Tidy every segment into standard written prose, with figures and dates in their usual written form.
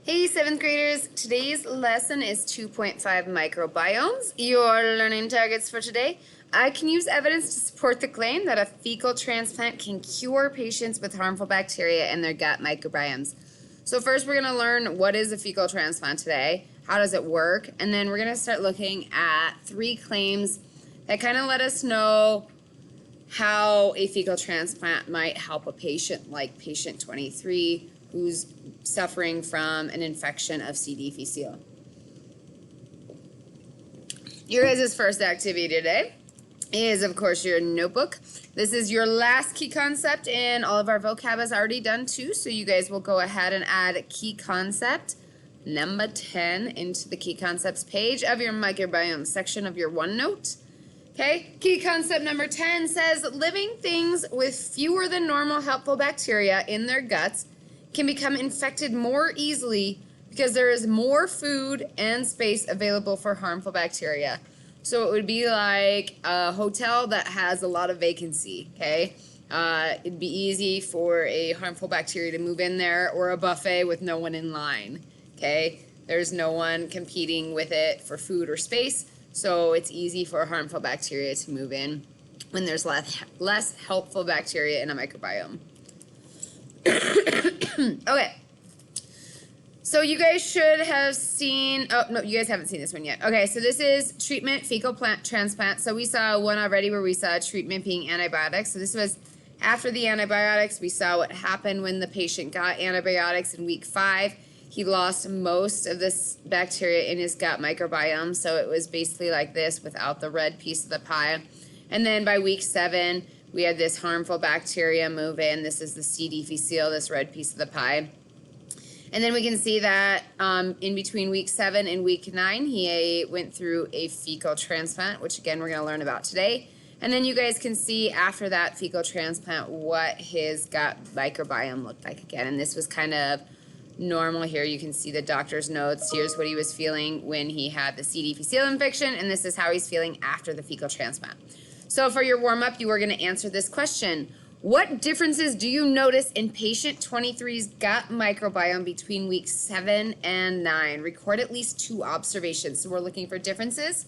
Hey 7th graders, today's lesson is 2.5 microbiomes. Your learning targets for today. I can use evidence to support the claim that a fecal transplant can cure patients with harmful bacteria in their gut microbiomes. So first we're going to learn what is a fecal transplant today, how does it work, and then we're going to start looking at 3 claims that kind of let us know how a fecal transplant might help a patient like patient 23 who's suffering from an infection of C. difficile. Your guys' first activity today is, of course, your notebook. This is your last key concept, and all of our vocab is already done too, so you guys will go ahead and add key concept number 10 into the key concepts page of your microbiome section of your OneNote. Okay, key concept number 10 says living things with fewer than normal helpful bacteria in their guts can become infected more easily because there is more food and space available for harmful bacteria. So it would be like a hotel that has a lot of vacancy, okay? It'd be easy for a harmful bacteria to move in there, or a buffet with no one in line, okay? There's no one competing with it for food or space, so it's easy for harmful bacteria to move in when there's less helpful bacteria in a microbiome. Okay, so you guys should have seen, oh no, you guys haven't seen this one yet. Okay, so this is treatment fecal plant transplant. So we saw one already where we saw treatment being antibiotics. So this was after the antibiotics. We saw what happened when the patient got antibiotics in week 5. He lost most of this bacteria in his gut microbiome, so it was basically like this without the red piece of the pie. And then by week 7, we had this harmful bacteria move in. This is the C. difficile, this red piece of the pie. And then we can see that in between week 7 and week 9, he went through a fecal transplant, which again we're going to learn about today. And then you guys can see after that fecal transplant what his gut microbiome looked like again. And this was kind of normal. Here you can see the doctor's notes. Here's what he was feeling when he had the C. difficile infection, and this is how he's feeling after the fecal transplant. So for your warm-up, you are going to answer this question. What differences do you notice in patient 23's gut microbiome between weeks 7 and 9? Record at least 2 observations. So we're looking for differences.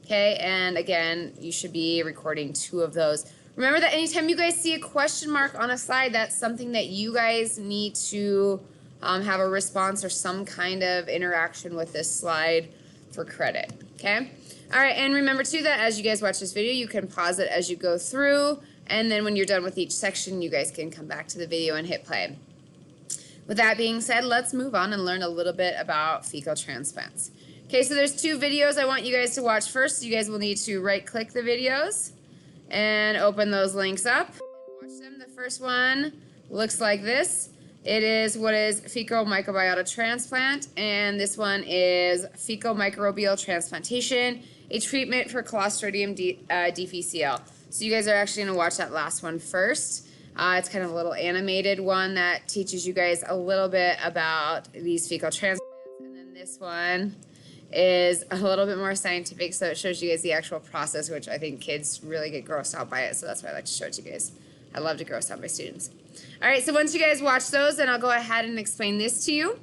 Okay, and again, you should be recording 2 of those. Remember that anytime you guys see a question mark on a slide, that's something that you guys need to have a response or some kind of interaction with this slide for credit. Okay? All right, and remember too that as you guys watch this video, you can pause it as you go through, and then when you're done with each section, you guys can come back to the video and hit play. With that being said, let's move on and learn a little bit about fecal transplants. Okay, so there's 2 videos I want you guys to watch first. You guys will need to right-click the videos and open those links up and watch them. The first one looks like this. It is what is fecal microbiota transplant, and this one is fecal microbial transplantation, a treatment for Clostridium difficile. So you guys are actually going to watch that last one first. It's kind of a little animated one that teaches you guys a little bit about these fecal transplants, and then this one is a little bit more scientific, so it shows you guys the actual process, which I think kids really get grossed out by it, so that's why I like to show it to you guys. I love to gross out my students. All right, so once you guys watch those, then I'll go ahead and explain this to you.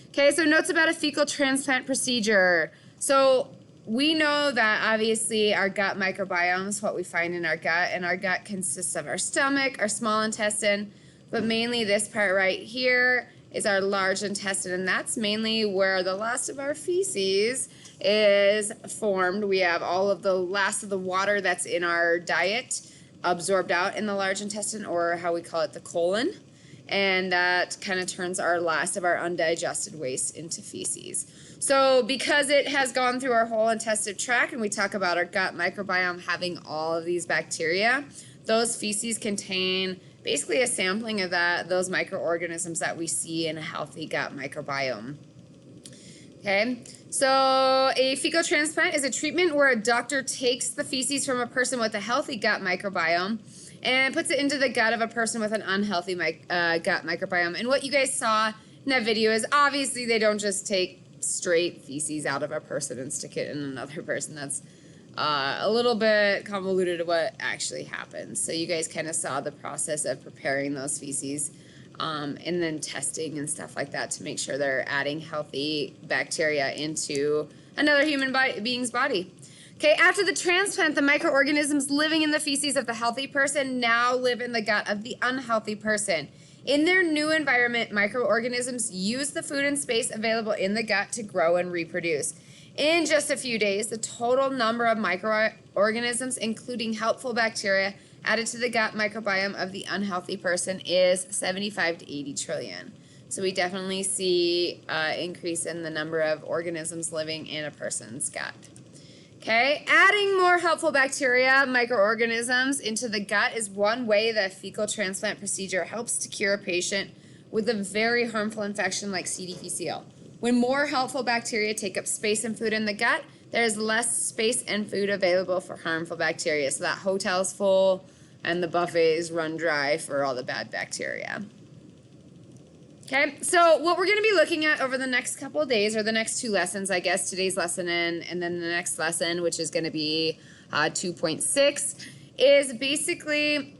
Okay, so notes about a fecal transplant procedure. So we know that obviously our gut microbiome is what we find in our gut, and our gut consists of our stomach, our small intestine, but mainly this part right here is our large intestine, and that's mainly where the last of our feces is formed. We have all of the last of the water that's in our diet absorbed out in the large intestine, or how we call it the colon, and that kind of turns our last of our undigested waste into feces. So because it has gone through our whole intestinal tract, and we talk about our gut microbiome having all of these bacteria, those feces contain basically a sampling of those microorganisms that we see in a healthy gut microbiome. Okay, so a fecal transplant is a treatment where a doctor takes the feces from a person with a healthy gut microbiome and puts it into the gut of a person with an unhealthy gut microbiome. And what you guys saw in that video is obviously they don't just take straight feces out of a person and stick it in another person. That's a little bit convoluted to what actually happens. So you guys kind of saw the process of preparing those feces and then testing and stuff like that to make sure they're adding healthy bacteria into another human being's body. Okay, after the transplant, the microorganisms living in the feces of the healthy person now live in the gut of the unhealthy person. In their new environment, microorganisms use the food and space available in the gut to grow and reproduce. In just a few days, the total number of microorganisms, including helpful bacteria, added to the gut microbiome of the unhealthy person is 75 to 80 trillion. So we definitely see increase in the number of organisms living in a person's gut. Okay, adding more helpful bacteria, microorganisms into the gut is one way the fecal transplant procedure helps to cure a patient with a very harmful infection like C. difficile. When more helpful bacteria take up space and food in the gut, there's less space and food available for harmful bacteria. So that hotel's full and the buffets run dry for all the bad bacteria. Okay, so what we're going to be looking at over the next couple of days, or the next two lessons, I guess, today's lesson and then the next lesson, which is going to be 2.6, is basically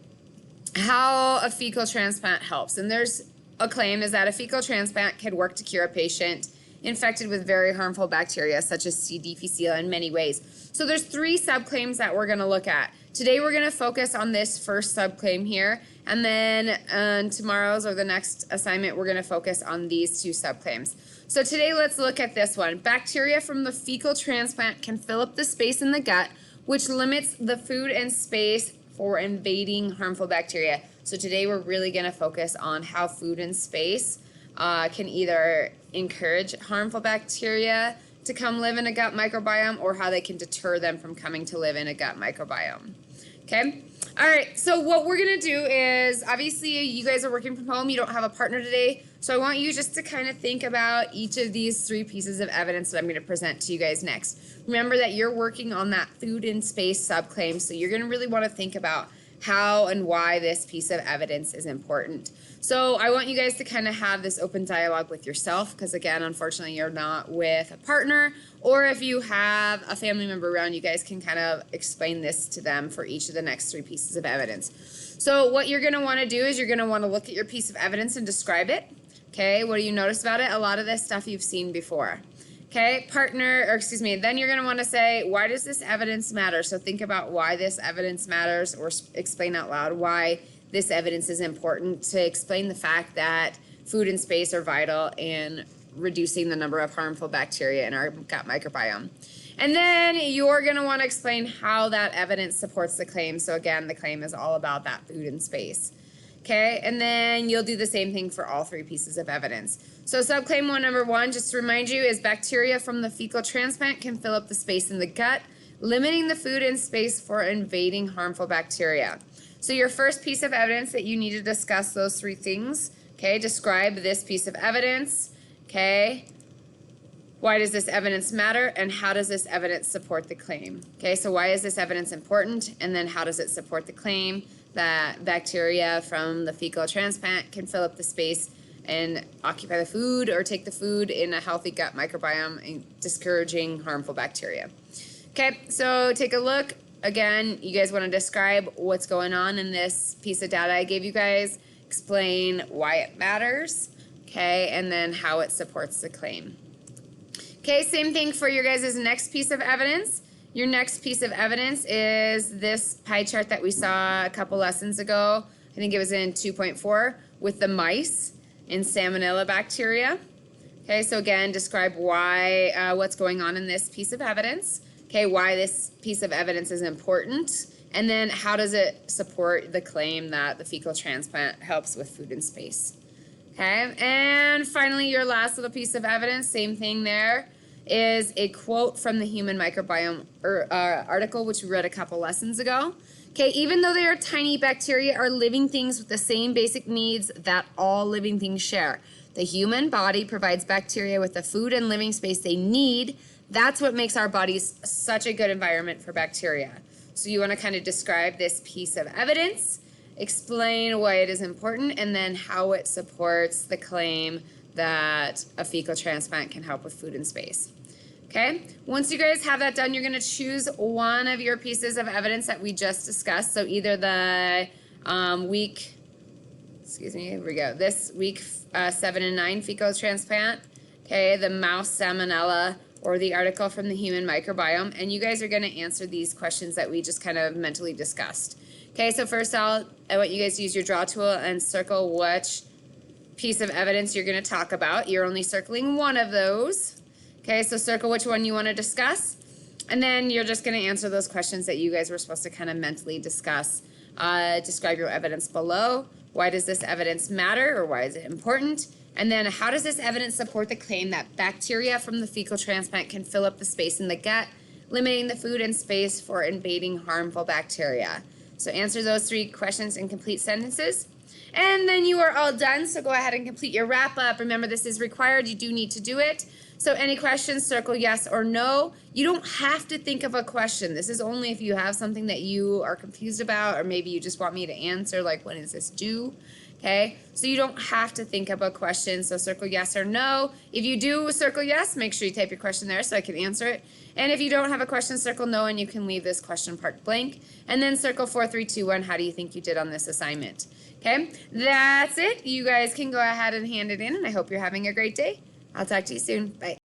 how a fecal transplant helps. And there's a claim is that a fecal transplant can work to cure a patient infected with very harmful bacteria, such as C. difficile, in many ways. So there's three subclaims that we're going to look at. Today we're going to focus on this first subclaim here, and then on tomorrow's or the next assignment we're going to focus on these two subclaims. So today let's look at this one. Bacteria from the fecal transplant can fill up the space in the gut, which limits the food and space for invading harmful bacteria. So today we're really going to focus on how food and space can either encourage harmful bacteria to come live in a gut microbiome, or how they can deter them from coming to live in a gut microbiome. Okay? All right, so what we're going to do is, obviously you guys are working from home, you don't have a partner today, so I want you just to kind of think about each of these three pieces of evidence that I'm going to present to you guys next. Remember that you're working on that food and space subclaim, so you're going to really want to think about how and why this piece of evidence is important. So I want you guys to kind of have this open dialogue with yourself, because again, unfortunately, you're not with a partner, or if you have a family member around, you guys can kind of explain this to them for each of the next three pieces of evidence. So what you're going to want to do is you're going to want to look at your piece of evidence and describe it. Okay, what do you notice about it? A lot of this stuff you've seen before. Okay, then you're going to want to say, why does this evidence matter? So think about why this evidence matters, or explain out loud why this evidence is important to explain the fact that food and space are vital in reducing the number of harmful bacteria in our gut microbiome. And then you're going to want to explain how that evidence supports the claim. So again, the claim is all about that food and space. Okay, and then you'll do the same thing for all three pieces of evidence. So subclaim number one, just to remind you, is bacteria from the fecal transplant can fill up the space in the gut, limiting the food and space for invading harmful bacteria. So your first piece of evidence that you need to discuss those three things. Okay, describe this piece of evidence. Okay, why does this evidence matter, and how does this evidence support the claim? Okay, so why is this evidence important, and then how does it support the claim that bacteria from the fecal transplant can fill up the space and occupy the food or take the food in a healthy gut microbiome, discouraging harmful bacteria. Okay, so take a look. Again, you guys want to describe what's going on in this piece of data I gave you guys, explain why it matters, okay, and then how it supports the claim. Okay, same thing for your guys' next piece of evidence. Your next piece of evidence is this pie chart that we saw a couple lessons ago. I think it was in 2.4 with the mice and salmonella bacteria. Okay, so again, describe why, what's going on in this piece of evidence. Okay, why this piece of evidence is important, and then how does it support the claim that the fecal transplant helps with food and space. Okay, and finally, your last little piece of evidence, same thing there, is a quote from the Human Microbiome article, which we read a couple lessons ago. Okay, even though they are tiny, bacteria are living things with the same basic needs that all living things share. The human body provides bacteria with the food and living space they need. That's what makes our bodies such a good environment for bacteria. So you want to kind of describe this piece of evidence, explain why it is important, and then how it supports the claim that a fecal transplant can help with food and space. Okay, once you guys have that done, you're going to choose one of your pieces of evidence that we just discussed. So either the week excuse me, here we go. This week, 7 and 9 fecal transplant. Okay, the mouse salmonella, or the article from the human microbiome. And you guys are going to answer these questions that we just kind of mentally discussed. Okay, so first I want you guys to use your draw tool and circle which piece of evidence you're going to talk about. You're only circling one of those. Okay, so circle which one you want to discuss. And then you're just going to answer those questions that you guys were supposed to kind of mentally discuss. Describe your evidence below. Why does this evidence matter, or why is it important? And then how does this evidence support the claim that bacteria from the fecal transplant can fill up the space in the gut, limiting the food and space for invading harmful bacteria? So answer those 3 questions in complete sentences. And then you are all done, so go ahead and complete your wrap up. Remember, this is required. You do need to do it. So any questions, circle yes or no. You don't have to think of a question. This is only if you have something that you are confused about, or maybe you just want me to answer, like when is this due? Okay, so you don't have to think of a question, so circle yes or no. If you do circle yes, make sure you type your question there so I can answer it. And if you don't have a question, circle no, and you can leave this question part blank. And then circle 4, 3, 2, 1, how do you think you did on this assignment? Okay, that's it. You guys can go ahead and hand it in, and I hope you're having a great day. I'll talk to you soon. Bye.